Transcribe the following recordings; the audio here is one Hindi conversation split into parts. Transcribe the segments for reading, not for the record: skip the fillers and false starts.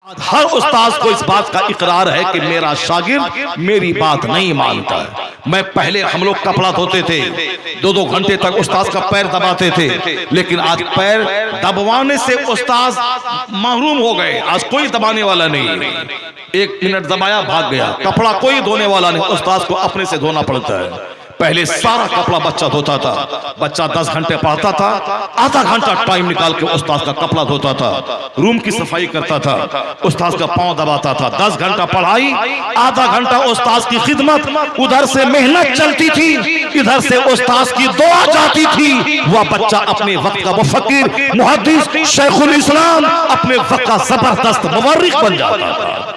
हर उस्ताद को इस बात का इकरार है कि मेरा शागिर्द मेरी बात नहीं मानता है। मैं पहले हम लोग कपड़ा धोते थे, 2-2 घंटे तक उस्ताद का पैर दबाते थे, लेकिन आज पैर दबवाने से उस्ताद महरूम हो गए। आज कोई दबाने वाला नहीं है, 1 मिनट दबाया भाग गया। कपड़ा कोई धोने वाला नहीं, उस्ताद को अपने से धोना पड़ता है। पहले सारा कपड़ा बच्चा धोता था, बच्चा 10 घंटे पढ़ता था, आधा घंटा टाइम निकाल के उस्ताद का कपड़ा धोता था, रूम की सफाई करता था, उस्ताद का पांव दबाता था। 10 घंटा पढ़ाई, आधा घंटा उस्ताद की खिदमत, उधर से मेहनत चलती थी, इधर से उस्ताद की दुआ जाती थी। वह बच्चा अपने वक्त का मुफक्किर, मुहद्दिस, शेखुल इस्लाम, अपने वक्त का जबरदस्त मुवर्रिख बन जाता था।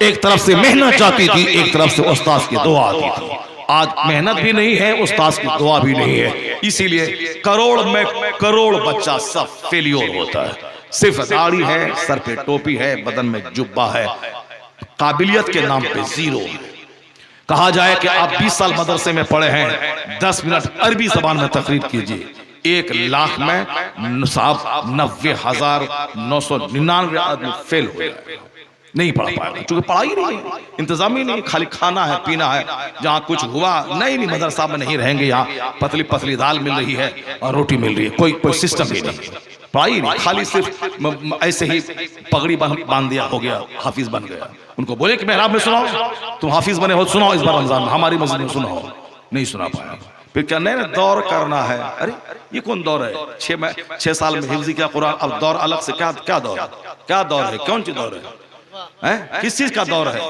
एक तरफ से मेहनत जाती थी, एक तरफ से उस्ताद की दुआ आती थी। आज मेहनत भी नहीं है, उस्ताद की दुआ भी नहीं है, इसीलिए करोड़ में करोड़ बच्चा सब फेलियर होता है। सिर्फ दाढ़ी है, सर पे टोपी है, बदन में जुब्बा है, काबिलियत के नाम पे जीरो है। कहा जाए कि आप 20 साल मदरसे में पढ़े हैं, 10 मिनट अरबी जबान में तकरीर कीजिए, 1 लाख में साहब 90,999 आदमी फेल हो जाए, नहीं पढ़ पाएगा, क्योंकि पढ़ाई नहीं, इंतजाम ही नहीं, खाली खाना है, पीना है। जहाँ कुछ हुआ नहीं, मदरसा में नहीं रहेंगे, यहाँ पतली पतली दाल मिल रही है और रोटी मिल रही है, कोई सिस्टम ही नहीं, पढ़ाई नहीं, खाली सिर्फ ऐसे ही पगड़ी बांध दिया, हो गया, हाफिज बन गया। उनको बोले कि मेहराब में सुनाओ, तुम हाफिज बने हो, सुनाओ इस बार रमजान में, हमारी मस्जिद में सुनाओ, नहीं सुना पाया। फिर क्या नहीं, दौर करना है। अरे ये कौन दौर है? 6 साल में हिफ्ज़ किया कुरान, अब दौर अलग से क्या दौर है, कौन सी दौर है? किस चीज का दौर है?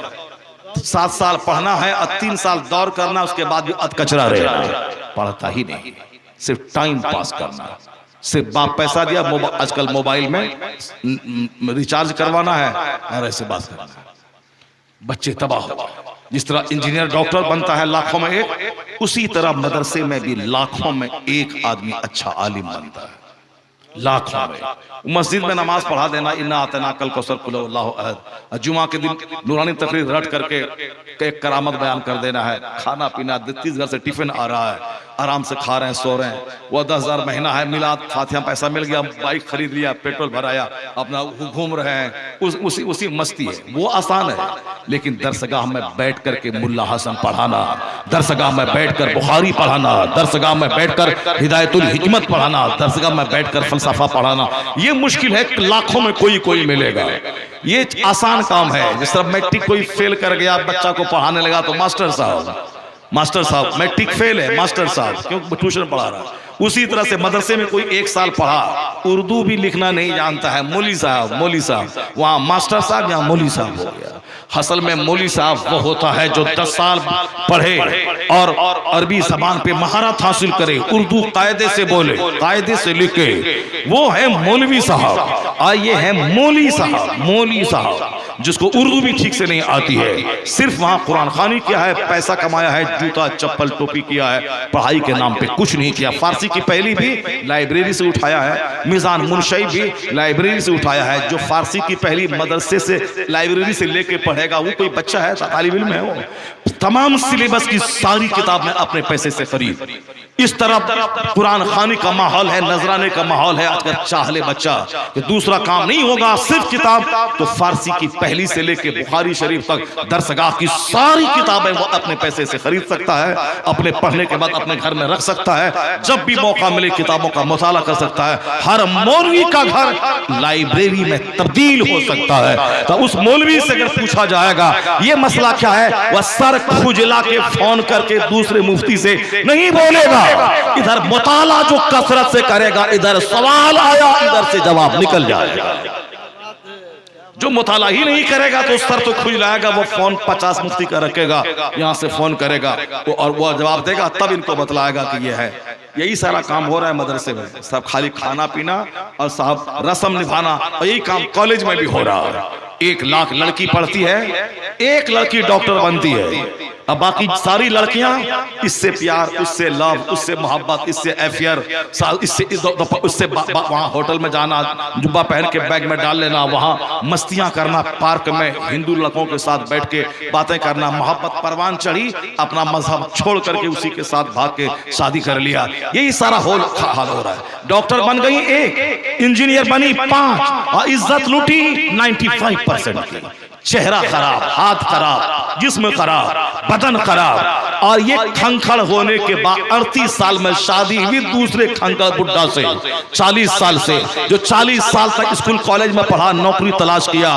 7 साल पढ़ना है और 3 साल दौर करना, उसके बाद भी अध कचरा रहेगा, पढ़ता ही नहीं, सिर्फ टाइम पास करना, सिर्फ बाप पैसा दिया, आजकल मोबाइल में रिचार्ज करवाना है और ऐसे बात करना है। बच्चे तबाह हो। जिस तरह इंजीनियर डॉक्टर बनता है लाखों में एक, उसी तरह मदरसे में भी लाखों में एक आदमी अच्छा आलिम बनता है, लाखों में। मस्जिद में नमाज पढ़ा देना, इन्ना आतना कल कौसर कुल अल्लाहु अहद, जुमा के दिन नूरानी तकरीर रट करके एक करामत बयान कर देना है। खाना पीना 30 घर से टिफिन आ रहा है, आराम से खा रहे हैं, सो रहे हैं। वह 10,000 महीना है, मिलाद फातिहा पैसा मिल गया, बाइक खरीद लिया, पेट्रोल भराया, अपना घूम रहे हैं, उसी मस्ती है। वो आसान है, लेकिन दरसगाह में बैठ करके मुल्ला हसन पढ़ाना, दरसगाह में बैठकर बुखारी पढ़ाना, दरसगाह में बैठकर हिदायतुल हिकमत पढ़ाना, दरसगाह में बैठकर फलसफा पढ़ाना, ये मुश्किल है। लाखों में कोई मिलेगा। ये आसान काम है। जिस तरह मैट्रिक कोई फेल कर गया, बच्चा को पढ़ाने लगा तो मास्टर साहब मैट्रिक फेल है, मास्टर साहब क्यों ट्यूशन पढ़ा रहा है। उसी तरह से मदरसे में कोई 1 साल पढ़ा, उर्दू भी लिखना नहीं जानता है, मौली साहब, वहाँ मास्टर साहब, यहाँ मौली साहब हो गया। असल में मौली साहब वो होता है जो 10 साल पढ़े और अरबी जबान पे महारत हासिल करे, उर्दू कायदे से बोले, कायदे से लिखे, वो है मौलवी साहब। आइए है मौली साहब जिसको उर्दू भी ठीक से नहीं आती है, सिर्फ वहां कुरान खानी किया है, पैसा कमाया है, जूता चप्पल टोपी किया है, पढ़ाई के नाम पे कुछ नहीं किया। फारसी की पहली भी लाइब्रेरी से उठाया है, मिजान मुनशी भी लाइब्रेरी से उठाया है। जो फारसी की पहली मदरसे से लाइब्रेरी से लेके पढ़ेगा वो कोई बच्चा है, तालिब इल्म है। वो तमाम सिलेबस की सारी किताब में अपने पैसे से खरीद। इस तरह कुरान खानी का माहौल है, नजराने का माहौल है। अगर चाह ले बच्चा कि दूसरा काम नहीं होगा, सिर्फ किताब, तो फारसी की पहली से लेके बुखारी शरीफ तक दरसगाह की सारी किताबें वो अपने पैसे से खरीद सकता है, अपने पढ़ने के बाद अपने घर में रख सकता है। जब भी मौका मिले किताबों का मुताला कर सकता है। हर मौलवी का घर लाइब्रेरी में तब्दील हो सकता है। तो उस मौलवी से अगर पूछा जाएगा ये मसला क्या है, वह सर खुजला के फोन करके दूसरे मुफ्ती से नहीं बोलेगा। इधर मुताला जो कसरत से करेगा, इधर सवाल आया, इधर से जवाब निकल जाएगा। जो मुताला ही नहीं करेगा तो सर तो खुजलाएगा, वो फोन 50 मुफ्ती का रखेगा, यहां से फोन करेगा तो और वो जवाब देगा, तब इनको बतलाएगा कि ये है। यही सारा काम हो रहा है मदरसे में, सब खाली खाना पीना और साहब रस्म निभाना, और यही काम कॉलेज में भी हो रहा है। 1 लाख लड़की पढ़ती है, 1 लड़की डॉक्टर बनती है, अब बाकी सारी लड़कियां इससे प्यार, उससे लव, उससे मोहब्बत, इससे अफेयर, उससे वहां होटल में जाना, जुब्बा पहन के बैग में डाल लेना, वहां मस्तियां करना, पार्क में हिंदू लड़कों के साथ बैठ के बातें करना, मोहब्बत परवान चढ़ी, अपना मजहब छोड़ करके उसी के साथ भाग के शादी कर लिया। यही सारा हाल हो रहा है। डॉक्टर बन गई 1, इंजीनियर बनी 5 और इज्जत लूटी 95। 1% की। चेहरा खराब, हाथ खराब, जिस्म खराब, बदन खराब, और ये खंखड़ होने के बाद 38 साल में शादी हुई दूसरे खंखड़ बुड्ढा से, 40 साल से, जो 40 साल तक स्कूल कॉलेज में पढ़ा, नौकरी तलाश किया,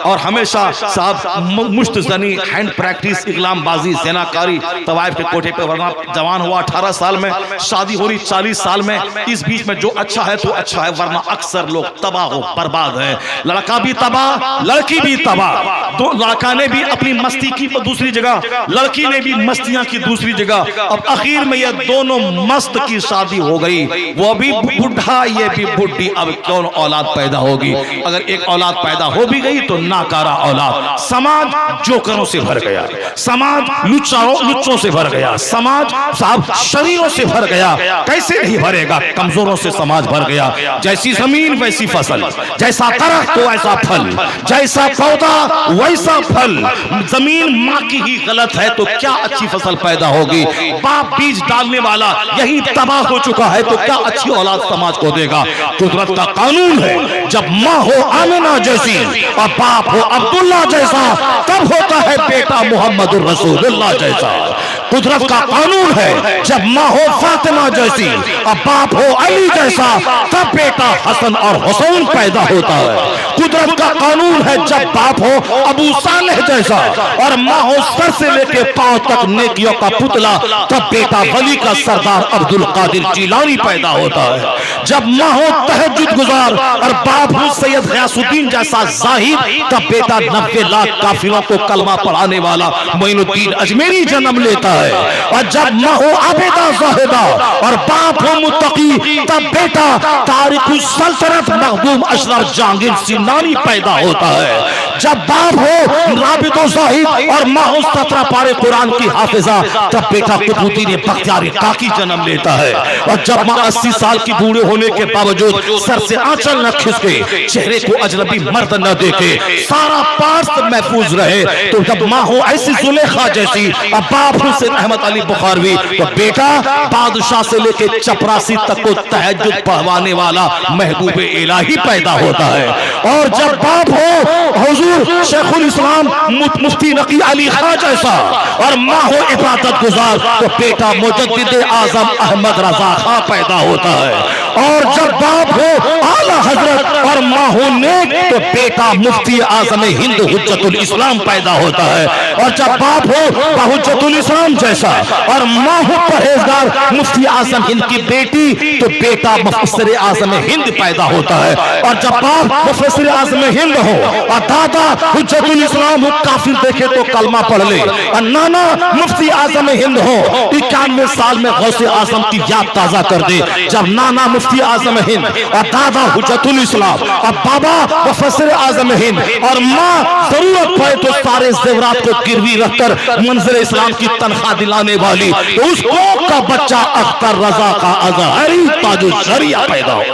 और हमेशा साहब मुश्तजनी, हैंड प्रैक्टिस, इकलामबाजी, ज़नाकारी, तवाइफ के कोठे पे, वरना जवान हुआ 18 साल में, शादी हो रही 40 साल में। इस बीच में जो अच्छा है तो अच्छा है, वरना अक्सर लोग तबाह हो बर्बाद है। लड़का भी तबाह, लड़की भी तबाह। दो लड़का ने भी अपनी मस्ती की दूसरी जगह, लड़की ने भी मस्तियां की दूसरी जगह। अब आखिर में ये दोनों मस्त की शादी हो गई, वो भी बुढ़ा, ये भी बुढ़ी। अब कौन औलाद पैदा होगी? अगर एक औलाद पैदा हो भी गई तो नाकारा औलाद। समाज जोकरों से भर गया, समाज लुच्चों से भर गया, समाज साहब शरीरों से भर गया। कैसे नहीं भरेगा? कमजोरों से समाज भर गया। जैसी जमीन वैसी फसल, जैसा दरख्त तो ऐसा फल, जैसा पौधा वैसा फल। जमीन माँ की ही गलत है तो क्या अच्छी फसल पैदा होगी? बाप बीज डालने वाला यही तबाह हो चुका है तो क्या अच्छी औलाद समाज को देगा? कुदरत का कानून है, जब माँ हो आमिना जैसी और बाप हो अब्दुल्ला जैसा, तब होता है बेटा मोहम्मदुर रसूलुल्लाह जैसा। कुदरत का कानून है, जब माँ हो फातिमा जैसी और बाप हो अली जैसा, तब बेटा हसन और हुसैन पैदा होता है। कुदरत का कानून है, जब बाप हो अबू सालेह जैसा और माँ हो सर से लेके पांव तक नेकियों का पुतला, तब बेटा वली का सरदार अब्दुल कादिर जिलानी पैदा होता है। जब माँ हो तहज्जुद गुजार और बाप हो सैयद गयासुद्दीन जैसा जाहिद, तब बेटा 90 लाख काफिरों को कलमा पढ़ाने वाला मोइनुद्दीन अजमेरी जन्म लेता है। और जब माँ हो आबिदा जाहिदा और बाप हो मुत्तकी, तब बेटा तारिकुस सल्तनत मखदूम अशरफ जहांगीर सिन्नानी पैदा होता है। जब बाप हो राबिदो जाहिद और माँ हो 17 पारे कुरान की हाफिजा, तब बेटा कुतुबुद्दीन बख्तियार काकी जन्म लेता है। और जब माँ 80 साल की बूढ़े होने के बावजूद सर से आंचल न खिसके, चेहरे को अजनबी मर्द न देखे, सारा पार्ट महफूज रहे, तो जब माँ हो ऐसी जुलेखा जैसी और बाप हुसैन अहमद अली बुखारवी, तो बेटा बादशाह से लेके चपरासी तक को तहज्जुद पढ़वाने वाला महबूब इलाही पैदा होता है। और जब बाप हो हुजूर शेखुल इस्लाम मुफ्ती नकी अली खां जैसा और माँ हो इबादत गुजार, तो बेटा मुजद्दिद आजम अहमद रजा खां पैदा होता है। और जब बाप हो आला हजरत और माँ हो नेक, तो बेटा मुफ्ती आजम हिंद हुज्जतुल इस्लाम पैदा होता है। और जब बाप हो बहुज्जतुल इस्लाम जैसा और माँ हो परहेजगार मुफ्ती आजम हिंद की बेटी, तो बेटा मुफस्सिर आजम हिंद पैदा होता है। और जब बाप मुफस्सिर आजम हिंद हो और दादा हुज्जतुल इस्लाम हो, काफिर देखे तो कलमा पढ़ ले, और नाना मुफ्ती आजम हिंद हो, 91 साल में गौसे आजम की याद ताजा कर दे। जब नाना मुफ्ती आजम हिंद और दादा हुज्जतुल इस्लाम और बाबा मुफस्सिर आजम हिंद और माँ जरूरत पड़े तो सारे जेवरात को गिरवी रखकर मंजिल इस्लाम की तनख्वाह दिलाने वाली, तो उस कौम का बच्चा अख्तर रजा का अजहरी ताजुश शरिया पैदा हो।